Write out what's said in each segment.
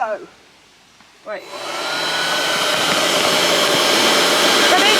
go. Right. Ready?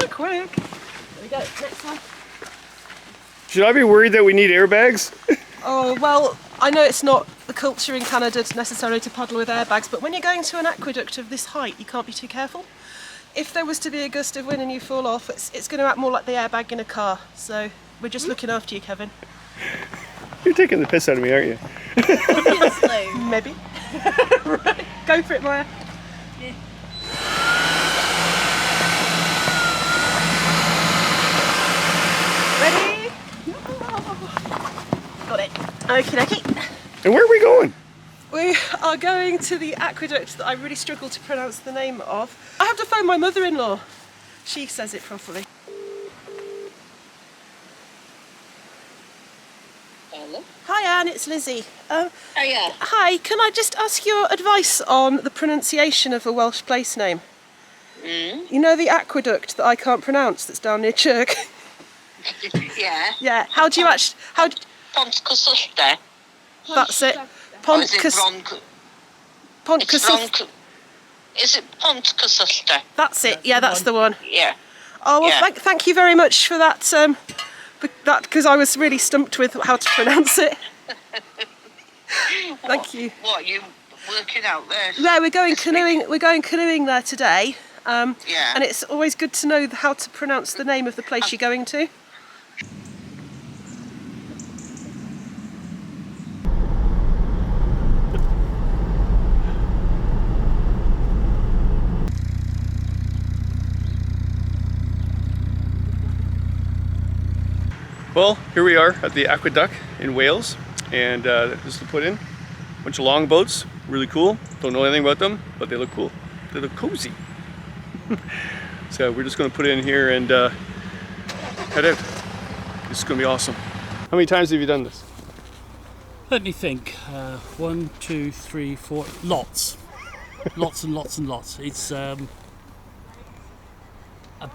Quick. There we go. Next one. Should I be worried that we need airbags? Oh, well, I know it's not the culture in Canada necessarily to paddle with airbags, but when you're going to an aqueduct of this height, you can't be too careful. If there was to be a gust of wind and you fall off, it's going to act more like the airbag in a car. So we're just looking after you, Kevin. You're taking the piss out of me, aren't you? Obviously. Maybe. Right. Go for it, Maya. Yeah. Ready? Got it. Okie dokie. And where are we going? We are going to the aqueduct that I really struggle to pronounce the name of. I have to phone my mother-in-law. She says it properly. Hello? Hi Anne, it's Lizzie. Oh yeah. Hi, can I just ask your advice on the pronunciation of a Welsh place name? Mm. You know the aqueduct that I can't pronounce that's down near Chirk? Yeah. Yeah, how do you actually... Pontcysyllte. That's it. Or is it wrong? It's wrong. Pontcysyllte. Is it Pontcysyllte? That's it, yeah, that's the one. Yeah. Oh, well, Yeah. thank you very much for that, because I was really stumped with how to pronounce it. Thank you. What, you working out there? Yeah, we're going this week? canoeing. We're going canoeing there today, Yeah. and it's always good to know how to pronounce the name of the place you're going to. Well, here we are at the aqueduct in Wales, and this is to put in a bunch of longboats. Really cool. Don't know anything about them, but they look cool. They look cozy. So we're just going to put it in here and head out. This is going to be awesome. How many times have you done this? Let me think. 1, 2, 3, 4. Lots. Lots and lots and lots. It's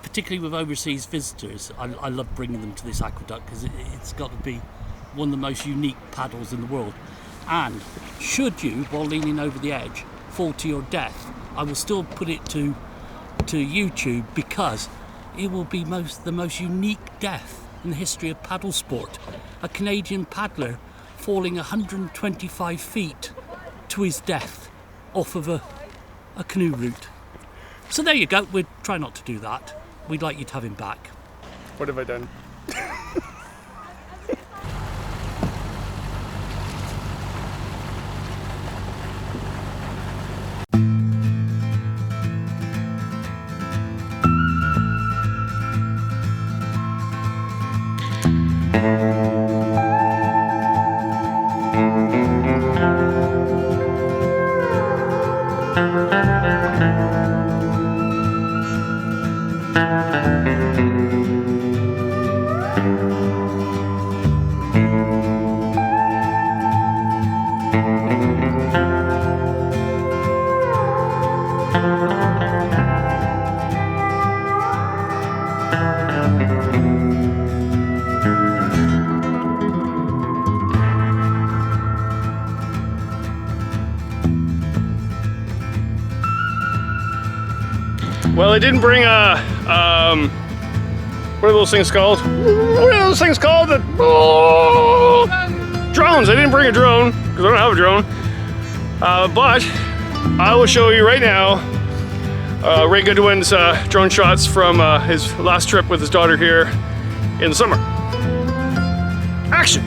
particularly with overseas visitors, I love bringing them to this aqueduct because it's got to be one of the most unique paddles in the world. And should you, while leaning over the edge, fall to your death, I will still put it to YouTube because it will be the most unique death in the history of paddle sport. A Canadian paddler falling 125 feet to his death off of a canoe route. So there you go, we'd try not to do that. We'd like you to have him back. What have I done? Well, I didn't bring a, what are those things called? What are those things called? Drones. I didn't bring a drone, because I don't have a drone. But I will show you right now Ray Goodwin's drone shots from his last trip with his daughter here in the summer. Action!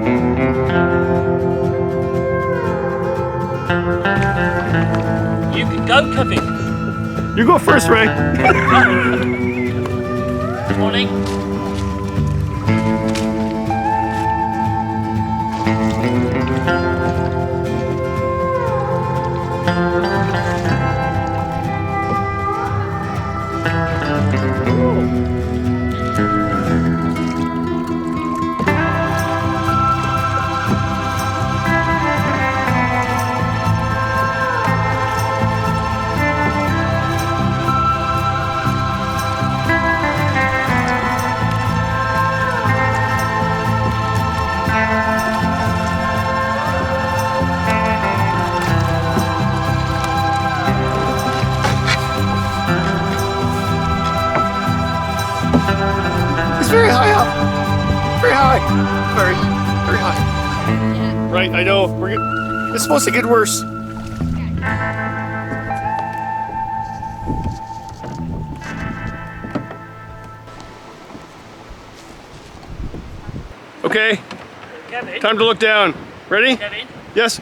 You can go, Kevin. You go first, Ray. Morning. It's very high up. Very high. Very, very high. Right, I know. It's supposed to get worse. Okay, Kevin. time to look down. Ready? Kevin, Yes?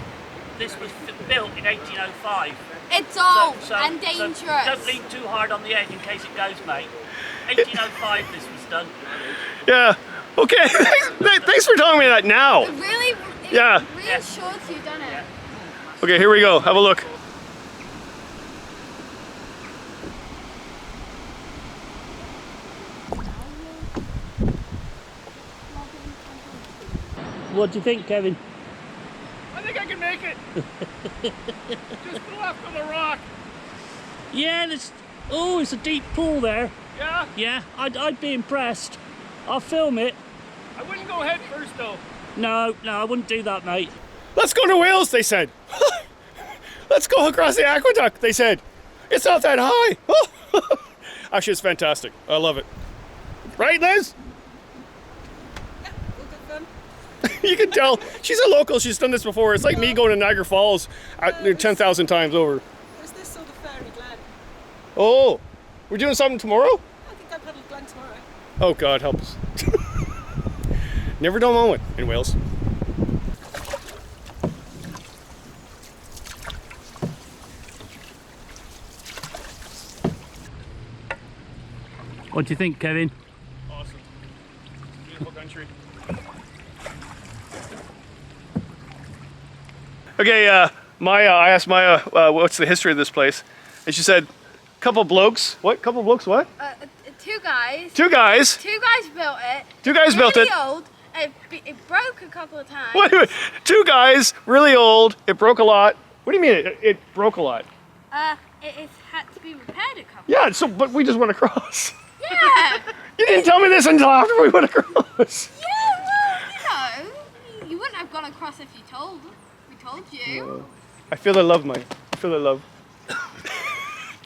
this was built in 1805. It's old So and dangerous. don't lean too hard on the edge in case it goes, mate. 1805 this was done. Yeah. Okay. Thanks for telling me that now. It really, Yeah. reassures you, doesn't it? Okay, here we go. Have a look. What do you think, Kevin? I think I can make it. Just go after the rock. Yeah, it's a deep pool there. Yeah? Yeah, I'd be impressed. I'll film it. I wouldn't go head first though. No, I wouldn't do that, mate. Let's go to Wales, they said. Let's go across the aqueduct, they said. It's not that high. Actually, it's fantastic. I love it. Right, Liz? Yeah, all good fun. You can tell. She's a local. She's done this before. It's like me going to Niagara Falls 10,000 times over. There's this sort of fairy glen. Oh, we're doing something tomorrow? I think I paddled Glen tomorrow. Oh, God, help us. Never done one in Wales. What do you think, Kevin? Awesome. Beautiful country. Okay, Maya, I asked Maya what's the history of this place, and she said, couple blokes. What? Couple blokes what? Two guys. Two guys. Two guys built it. Two guys built it. Really old. It broke a couple of times. Wait. Two guys, really old. It broke a lot. What do you mean it broke a lot? It had to be repaired a couple. Yeah, but we just went across. Yeah. You didn't tell me this until after we went across. Yeah, well, you wouldn't have gone across if we told you. I feel the love, Mike. I feel the love.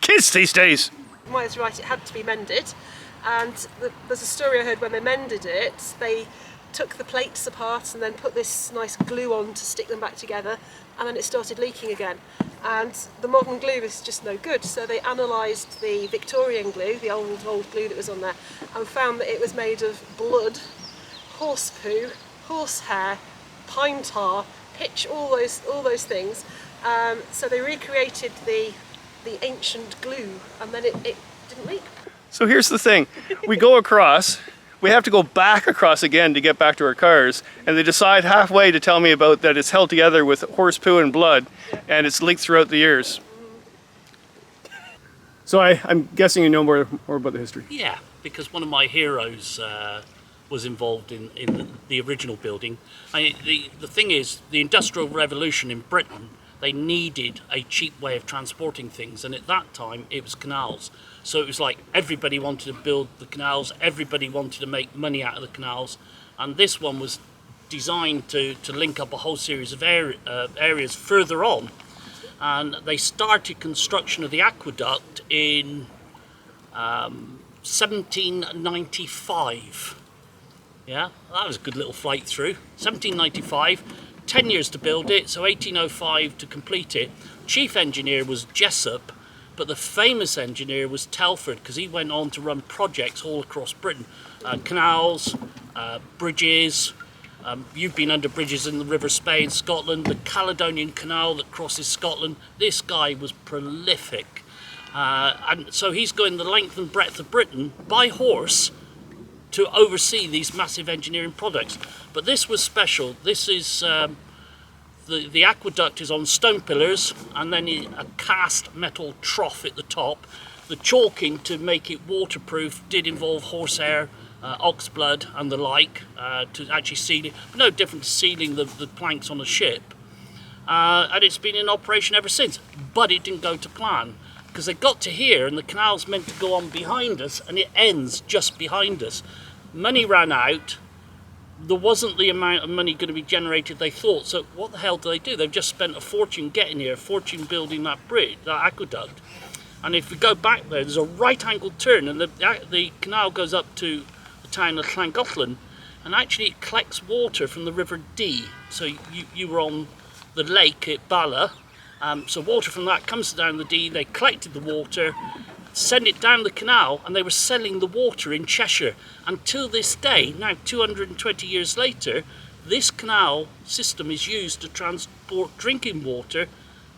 Kids these days. Maya's right, it had to be mended. And there's a story I heard when they mended it, they took the plates apart and then put this nice glue on to stick them back together, and then it started leaking again. And the modern glue is just no good, so they analysed the Victorian glue, the old glue that was on there, and found that it was made of blood, horse poo, horse hair, pine tar, pitch, all those things. So they recreated the ancient glue, and then it didn't leak. So here's the thing. We go across, we have to go back across again to get back to our cars, and they decide halfway to tell me about that it's held together with horse poo and blood, and it's leaked throughout the years. So I'm guessing you know more about the history. Yeah, because one of my heroes was involved in the original building. The thing is, the Industrial Revolution in Britain, they needed a cheap way of transporting things, and at that time it was canals. So it was like everybody wanted to build the canals, everybody wanted to make money out of the canals, and this one was designed to link up a whole series of areas further on. And they started construction of the aqueduct in 1795. Yeah, that was a good little flight through. 1795, 10 years to build it, so 1805 to complete it. Chief engineer was Jessup, but the famous engineer was Telford, because he went on to run projects all across Britain. Canals, bridges, You've been under bridges in the River Spey in Scotland, the Caledonian Canal that crosses Scotland. This guy was prolific. And so he's going the length and breadth of Britain by horse to oversee these massive engineering projects. But this was special. This is the aqueduct is on stone pillars and then a cast metal trough at the top. The chalking to make it waterproof did involve horsehair, ox blood and the like to actually seal it. No different to sealing the planks on a ship. And it's been in operation ever since. But it didn't go to plan, because they got to here and the canal's meant to go on behind us and it ends just behind us. Money ran out. There wasn't the amount of money going to be generated they thought. So what the hell do they do? They've just spent a fortune getting here, a fortune building that bridge, that aqueduct. And if we go back there's a right-angled turn, and the canal goes up to the town of Llangollen, and actually it collects water from the River Dee. So you were on the lake at Bala, so water from that comes down the Dee. They collected the water, send it down the canal, and they were selling the water in Cheshire. Until this day, now 220 years later, this canal system is used to transport drinking water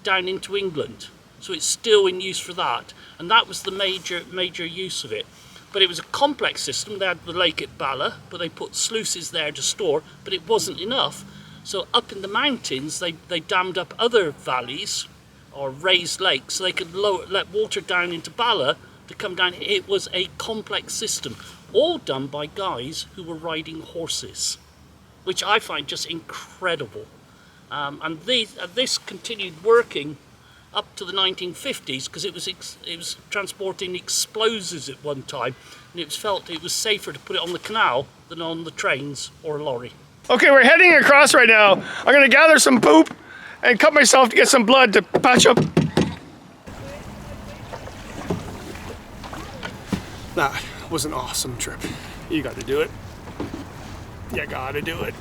down into England. So it's still in use for that, and that was the major use of it. But it was a complex system. They had the lake at Bala, but they put sluices there to store, but it wasn't enough. So up in the mountains, they dammed up other valleys or raised lakes so they could let water down into Bala to come down. It was a complex system, all done by guys who were riding horses, which I find just incredible. And this continued working up to the 1950s, because it was transporting explosives at one time, and it was felt it was safer to put it on the canal than on the trains or a lorry. Okay, we're heading across right now. I'm gonna gather some poop and cut myself to get some blood to patch up. That was an awesome trip. You got to do it. You gotta do it.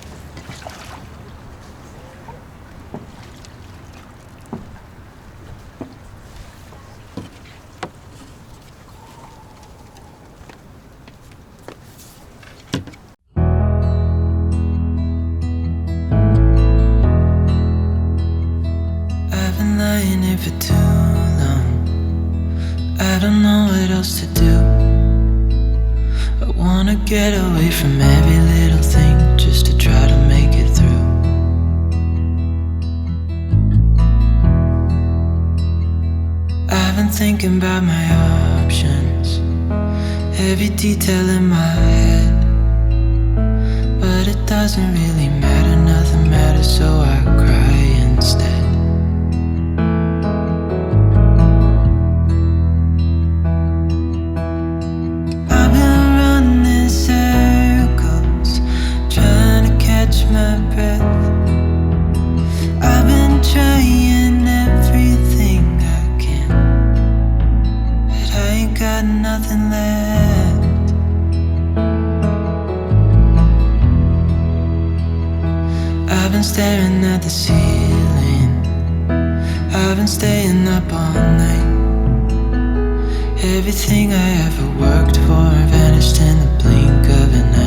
For too long, I don't know what else to do. I wanna get away from every little thing just to try to make it through. I've been thinking about my options, every detail in my head, but it doesn't really matter, nothing matters, so I cry instead. My breath. I've been trying everything I can, but I ain't got nothing left. I've been staring at the ceiling, I've been staying up all night. Everything I ever worked for vanished in the blink of an eye.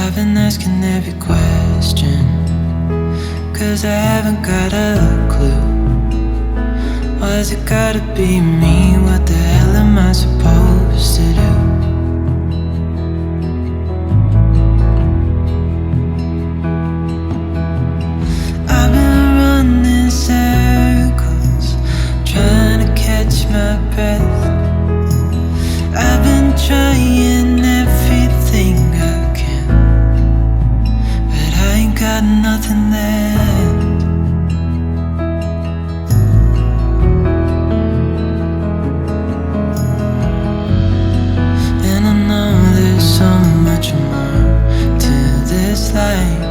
I've been asking every question, 'cause I haven't got a clue. Why's it gotta be me? What the hell am I supposed to do? I've been running circles, trying to catch my breath. I've been trying everything I can, but I ain't got nothing left. And I know there's so much more to this life,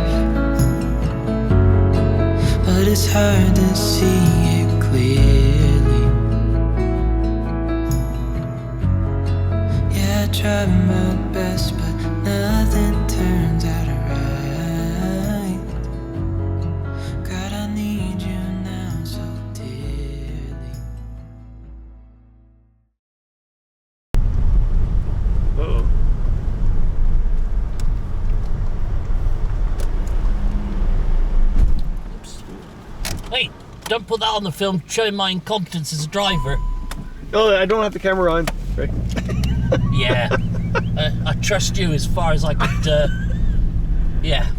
but it's hard to see it clearly. Yeah, I try my best, but nothing turns out right. God, I need you now so dearly. Don't put that on the film, showing my incompetence as a driver. Oh, I don't have the camera on. Right. Yeah. I trust you as far as I could. Yeah.